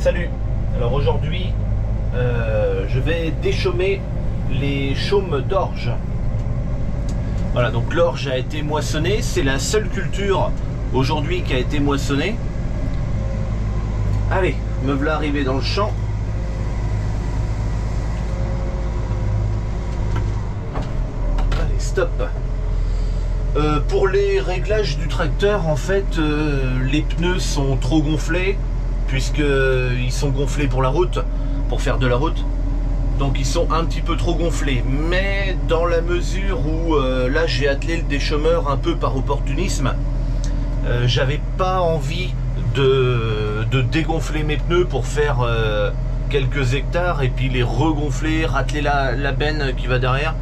Salut. Alors aujourd'hui je vais déchaumer les chaumes d'orge. Voilà, donc l'orge a été moissonnée, c'est la seule culture aujourd'hui qui a été moissonnée. Allez, me voilà arrivé dans le champ. Allez, stop. Pour les réglages du tracteur, en fait, les pneus sont trop gonflés, puisqu'ils sont gonflés pour la route, pour faire de la route. Donc ils sont un petit peu trop gonflés. Mais dans la mesure où là j'ai attelé le déchaumeur un peu par opportunisme, j'avais pas envie de dégonfler mes pneus pour faire quelques hectares et puis les regonfler, rateler la benne qui va derrière.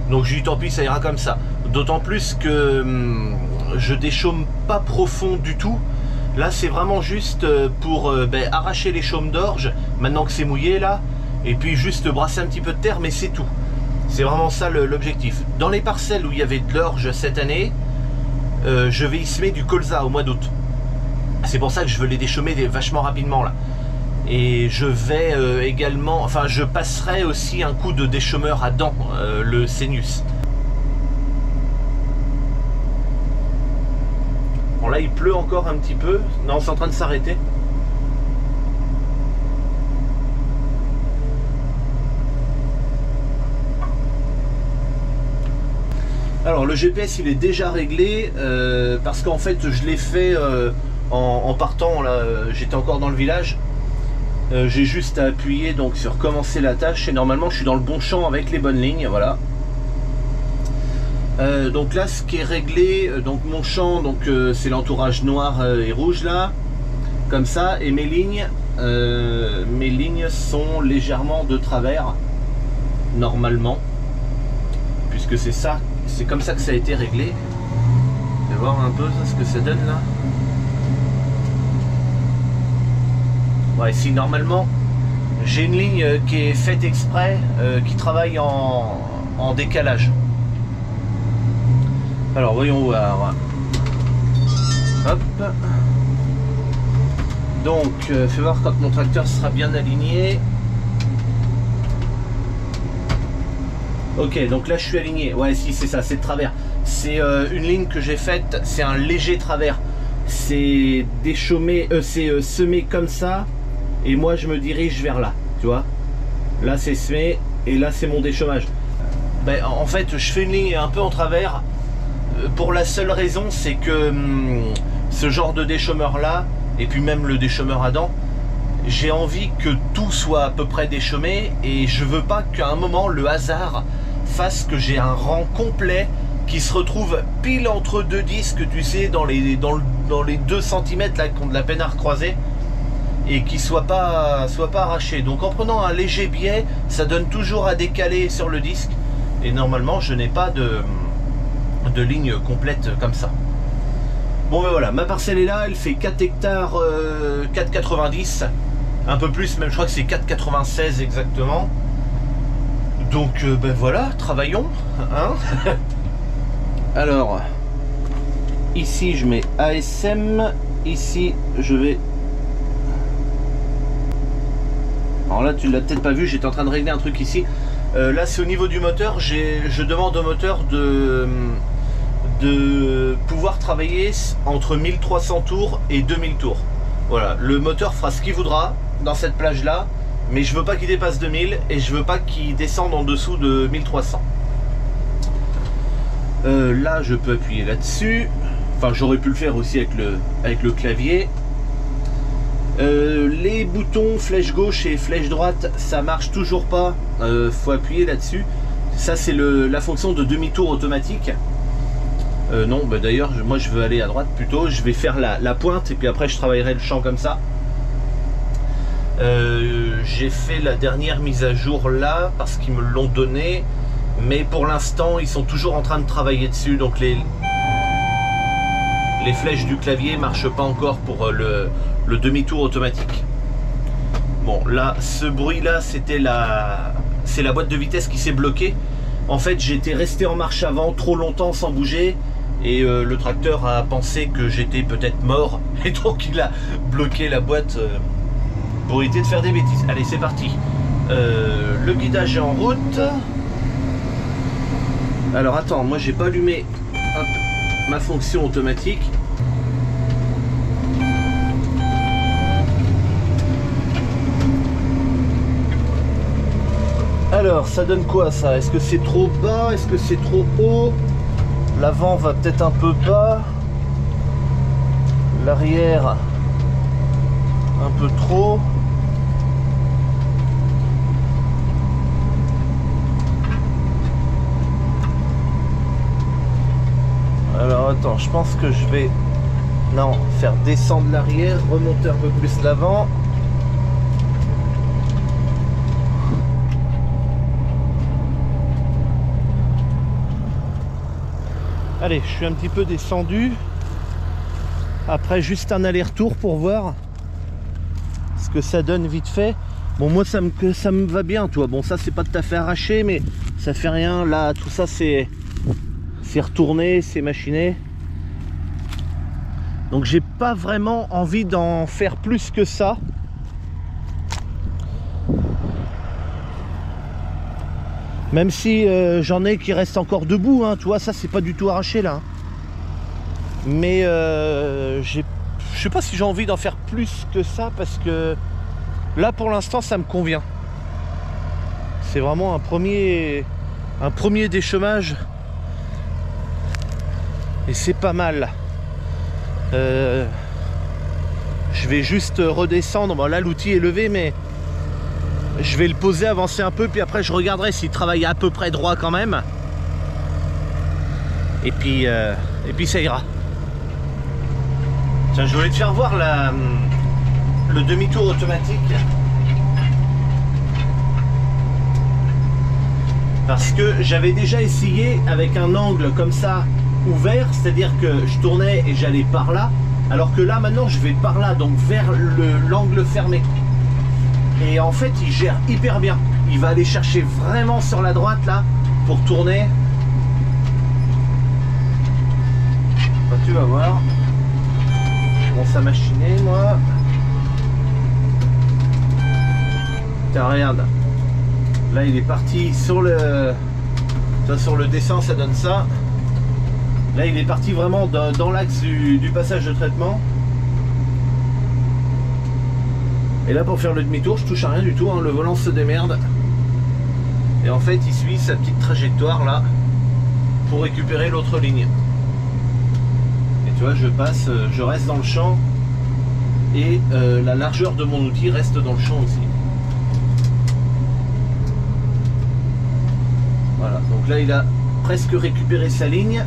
Donc j'ai dit tant pis, ça ira comme ça. D'autant plus que je déchaume pas profond du tout. Là c'est vraiment juste pour arracher les chaumes d'orge maintenant que c'est mouillé là, et puis juste brasser un petit peu de terre, mais c'est tout. C'est vraiment ça l'objectif. Dans les parcelles où il y avait de l'orge cette année, je vais y semer du colza au mois d'août. C'est pour ça que je veux les déchaumer vachement rapidement là. Et je vais également, enfin je passerai aussi un coup de déchaumeur à dents, le Senus. Bon là il pleut encore un petit peu, non c'est en train de s'arrêter. Alors le GPS il est déjà réglé parce qu'en fait je l'ai fait en partant là, j'étais encore dans le village. J'ai juste à appuyer donc sur commencer la tâche et normalement je suis dans le bon champ avec les bonnes lignes, voilà. Donc là ce qui est réglé, donc mon champ, donc c'est l'entourage noir et rouge là, comme ça, et mes lignes sont légèrement de travers normalement, puisque c'est ça, c'est comme ça que ça a été réglé. Je vais voir un peu ça, ce que ça donne là. Ouais, si normalement j'ai une ligne qui est faite exprès, qui travaille en décalage. Alors voyons voir. Hop. Donc fais voir quand mon tracteur sera bien aligné. Ok, donc là je suis aligné. Ouais, si c'est ça, c'est de travers. C'est une ligne que j'ai faite, c'est un léger travers. C'est déchaumé, c'est semé comme ça. Et moi je me dirige vers là, tu vois. Là c'est semé et là c'est mon déchaumage. En fait je fais une ligne un peu en travers pour la seule raison c'est que ce genre de déchaumeur là, et puis même le déchaumeur à dents, j'ai envie que tout soit à peu près déchaumé et je veux pas qu'à un moment le hasard fasse que j'ai un rang complet qui se retrouve pile entre deux disques, tu sais, dans les 2 cm là qui ont de la peine à recroiser, et qui soit pas arraché. Donc en prenant un léger biais, ça donne toujours à décaler sur le disque, et normalement je n'ai pas de ligne complète comme ça. Bon ben voilà, ma parcelle est là, elle fait 4 hectares 4,90, un peu plus même, je crois que c'est 4,96 exactement. Donc ben voilà, travaillons hein. Alors ici je mets ASM, ici je vais... Alors là tu l'as peut-être pas vu, j'étais en train de régler un truc ici. Là c'est au niveau du moteur, je demande au moteur de pouvoir travailler entre 1300 tours et 2000 tours. Voilà, le moteur fera ce qu'il voudra dans cette plage là, mais je veux pas qu'il dépasse 2000 et je veux pas qu'il descende en dessous de 1300. Là je peux appuyer là-dessus, enfin j'aurais pu le faire aussi avec le clavier. Les boutons flèche gauche et flèche droite ça marche toujours pas, faut appuyer là-dessus. Ça c'est la fonction de demi-tour automatique. Non, bah d'ailleurs moi je veux aller à droite plutôt, je vais faire la pointe et puis après je travaillerai le champ comme ça. J'ai fait la dernière mise à jour là parce qu'ils me l'ont donné, mais pour l'instant ils sont toujours en train de travailler dessus, donc les flèches du clavier marchent pas encore pour le demi-tour automatique. Bon là ce bruit là c'est la boîte de vitesse qui s'est bloquée. En fait j'étais resté en marche avant trop longtemps sans bouger et le tracteur a pensé que j'étais peut-être mort et donc il a bloqué la boîte pour éviter de faire des bêtises. Allez, c'est parti. Le guidage est en route. Alors attends, moi j'ai pas allumé ma fonction automatique. Alors ça donne quoi ça? Est-ce que c'est trop bas? Est-ce que c'est trop haut? L'avant va peut-être un peu bas. L'arrière un peu trop. Alors attends, je pense que je vais faire descendre l'arrière, remonter un peu plus l'avant. Allez, je suis un petit peu descendu. Après juste un aller-retour pour voir ce que ça donne vite fait. Bon, moi ça me va bien, toi. Bon, ça c'est pas tout à fait arraché, mais ça fait rien. Là, tout ça c'est retourné, c'est machiné. Donc j'ai pas vraiment envie d'en faire plus que ça. Même si j'en ai qui restent encore debout, hein, tu vois, ça c'est pas du tout arraché là. Mais je sais pas si j'ai envie d'en faire plus que ça parce que là pour l'instant ça me convient. C'est vraiment un premier déchômage. Et c'est pas mal. Je vais juste redescendre. Bon, là l'outil est levé, mais je vais le poser, avancer un peu, puis après je regarderai s'il travaille à peu près droit quand même. Et puis ça ira. Tiens, je voulais te faire voir le demi-tour automatique. Parce que j'avais déjà essayé avec un angle comme ça ouvert, c'est-à-dire que je tournais et j'allais par là, alors que là maintenant je vais par là, donc vers l'angle fermé. Et en fait il gère hyper bien, il va aller chercher vraiment sur la droite là pour tourner. Bah, tu vas voir. Bon, ça m'a chiné moi. Tiens, regarde, là il est parti sur le dessin, ça donne ça. Là, il est parti vraiment dans l'axe du passage de traitement. Et là, pour faire le demi-tour, je touche à rien du tout, hein, le volant se démerde. Et en fait, il suit sa petite trajectoire là pour récupérer l'autre ligne. Et tu vois, je reste dans le champ et la largeur de mon outil reste dans le champ aussi. Voilà, donc là, il a presque récupéré sa ligne.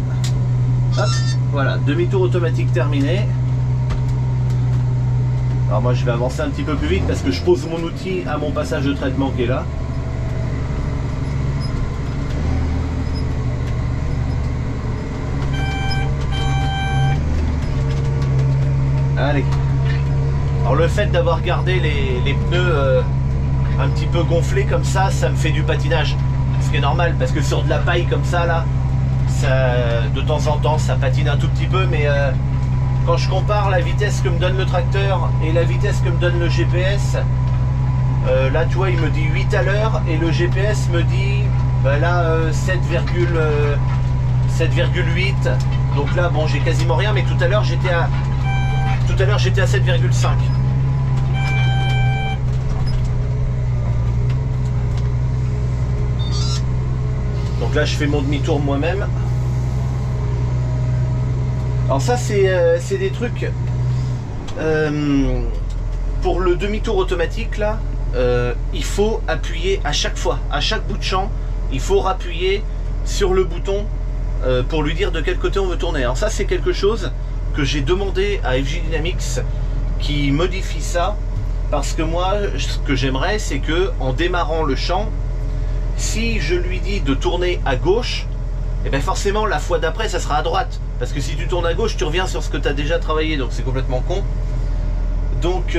Hop, voilà, demi-tour automatique terminé. Alors moi je vais avancer un petit peu plus vite parce que je pose mon outil à mon passage de traitement qui est là. Allez. Alors le fait d'avoir gardé les pneus un petit peu gonflés comme ça me fait du patinage. Ce qui est normal parce que sur de la paille comme ça là, de temps en temps ça patine un tout petit peu, mais quand je compare la vitesse que me donne le tracteur et la vitesse que me donne le GPS, là tu vois il me dit 8 à l'heure et le GPS me dit là 7,8. donc là bon j'ai quasiment rien, mais tout à l'heure j'étais à 7,5. Donc là je fais mon demi-tour moi-même. Alors ça c'est des trucs pour le demi-tour automatique là, il faut appuyer à chaque fois, à chaque bout de champ, il faut rappuyer sur le bouton pour lui dire de quel côté on veut tourner. Alors ça c'est quelque chose que j'ai demandé à FJ Dynamics qui modifie ça, parce que moi ce que j'aimerais c'est que en démarrant le champ, si je lui dis de tourner à gauche, et bien forcément la fois d'après ça sera à droite, parce que si tu tournes à gauche tu reviens sur ce que tu as déjà travaillé, donc c'est complètement con. Donc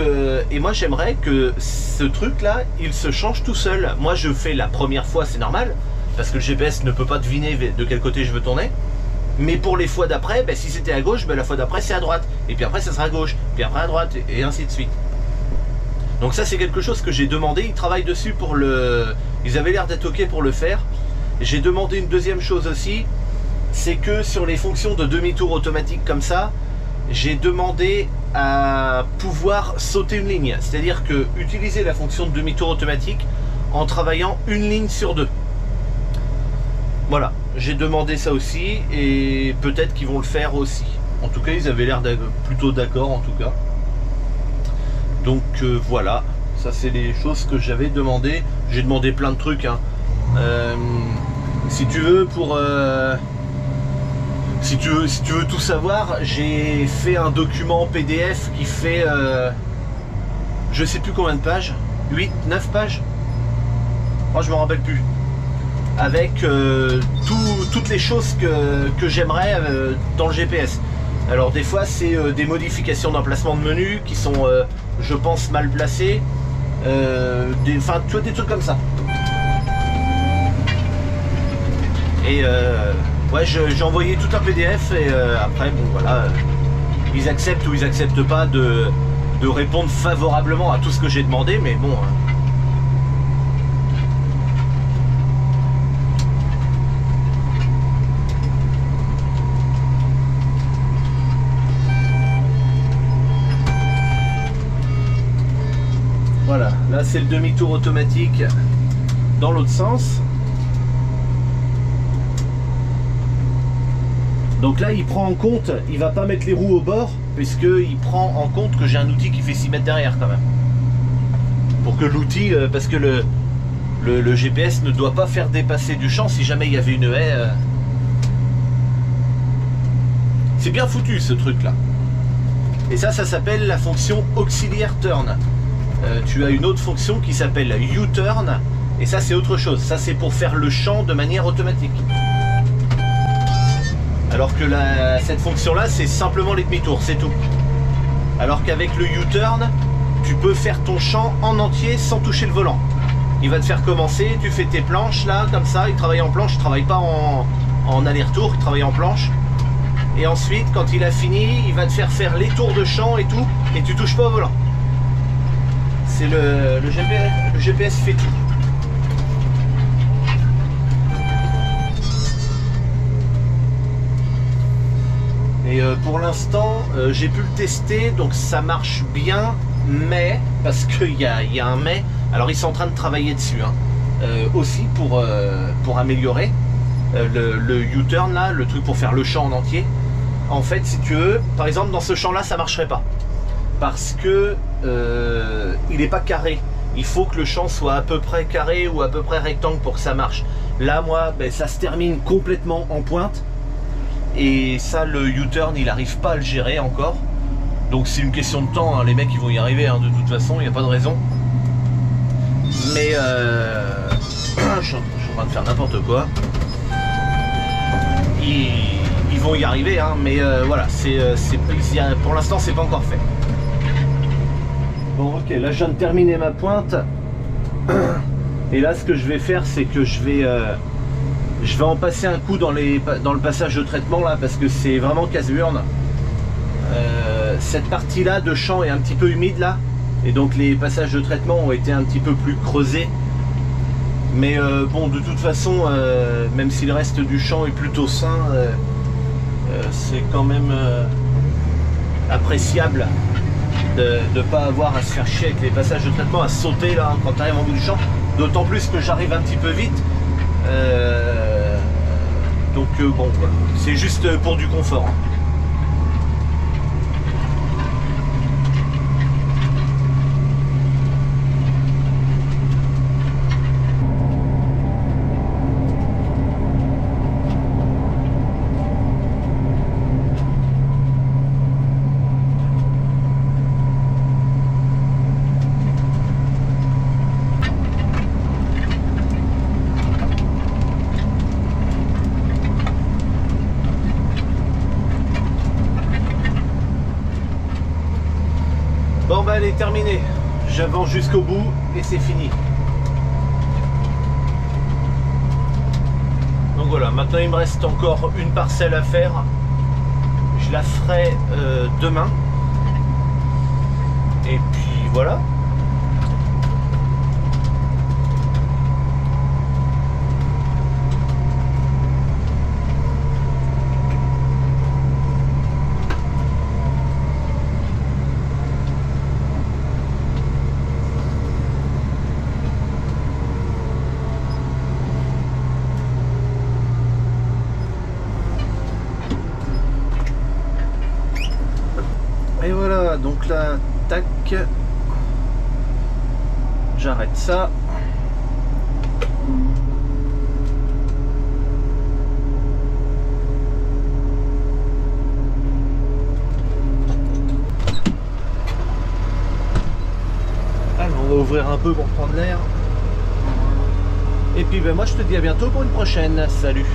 et moi j'aimerais que ce truc là il se change tout seul. Moi je fais la première fois, c'est normal parce que le GPS ne peut pas deviner de quel côté je veux tourner, mais pour les fois d'après, ben, si c'était à gauche, ben, la fois d'après c'est à droite, et puis après ça sera à gauche, puis après à droite, et ainsi de suite. Donc ça c'est quelque chose que j'ai demandé, ils travaillent dessus pour le... Ils avaient l'air d'être ok pour le faire. J'ai demandé une deuxième chose aussi, c'est que sur les fonctions de demi-tour automatique comme ça, j'ai demandé à pouvoir sauter une ligne. C'est-à-dire que utiliser la fonction de demi-tour automatique en travaillant une ligne sur deux. Voilà, j'ai demandé ça aussi et peut-être qu'ils vont le faire aussi. En tout cas, ils avaient l'air plutôt d'accord en tout cas. Donc voilà, ça c'est les choses que j'avais demandé. J'ai demandé plein de trucs, hein. Si tu veux si tu veux tout savoir, j'ai fait un document PDF qui fait je sais plus combien de pages, 8, 9 pages. Moi je me rappelle plus. Avec toutes les choses que j'aimerais dans le GPS. Alors des fois c'est des modifications d'emplacement de menu qui sont je pense mal placées. Enfin tu vois, des trucs comme ça. Et ouais, j'ai envoyé tout un PDF et après bon voilà, ils acceptent ou ils acceptent pas de répondre favorablement à tout ce que j'ai demandé, mais bon. Voilà, là c'est le demi-tour automatique dans l'autre sens. Donc là il prend en compte, il va pas mettre les roues au bord, puisqu'il prend en compte que j'ai un outil qui fait 6 mètres derrière quand même. Pour que l'outil, parce que le GPS ne doit pas faire dépasser du champ si jamais il y avait une haie. C'est bien foutu ce truc là. Et ça s'appelle la fonction auxiliaire turn. Tu as une autre fonction qui s'appelle U-turn, et ça c'est autre chose, ça c'est pour faire le champ de manière automatique. Alors que cette fonction là c'est simplement les demi-tours, c'est tout. Alors qu'avec le U-turn, tu peux faire ton champ en entier sans toucher le volant. Il va te faire commencer, tu fais tes planches là, comme ça, il travaille en planche, il travaille pas en aller-retour, il travaille en planche. Et ensuite quand il a fini, il va te faire les tours de champ et tout, et tu touches pas au volant. C'est le GPS fait tout. Et pour l'instant, j'ai pu le tester, donc ça marche bien, mais, parce qu'il y a un mais, alors ils sont en train de travailler dessus, hein, aussi pour améliorer le U-turn là, le truc pour faire le champ en entier. En fait, si tu veux, par exemple dans ce champ là, ça marcherait pas. Parce que il n'est pas carré. Il faut que le champ soit à peu près carré ou à peu près rectangle pour que ça marche. Là, moi, ben, ça se termine complètement en pointe. Et ça, le U-turn, il n'arrive pas à le gérer encore. Donc c'est une question de temps, hein. Les mecs, ils vont y arriver, hein, de toute façon, il n'y a pas de raison. Mais je suis en train de faire n'importe quoi. Ils vont y arriver, hein, mais voilà, pour l'instant, c'est pas encore fait. Bon ok, là je viens de terminer ma pointe. Et là ce que je vais faire, c'est que je vais en passer un coup dans le passage de traitement là, parce que c'est vraiment casse-burne. Cette partie là de champ est un petit peu humide là, et donc les passages de traitement ont été un petit peu plus creusés. Mais bon, de toute façon, même si le reste du champ est plutôt sain, c'est quand même appréciable de ne pas avoir à se faire chier avec les passages de traitement, à sauter là quand tu arrives en bout du champ, d'autant plus que j'arrive un petit peu vite. Donc bon, voilà. C'est juste pour du confort. Bon bah elle est terminée, j'avance jusqu'au bout et c'est fini. Donc voilà, maintenant il me reste encore une parcelle à faire. Je la ferai demain. Et puis voilà. tac. J'arrête ça. Alors on va ouvrir un peu pour prendre l'air. Et puis ben moi je te dis à bientôt pour une prochaine. Salut.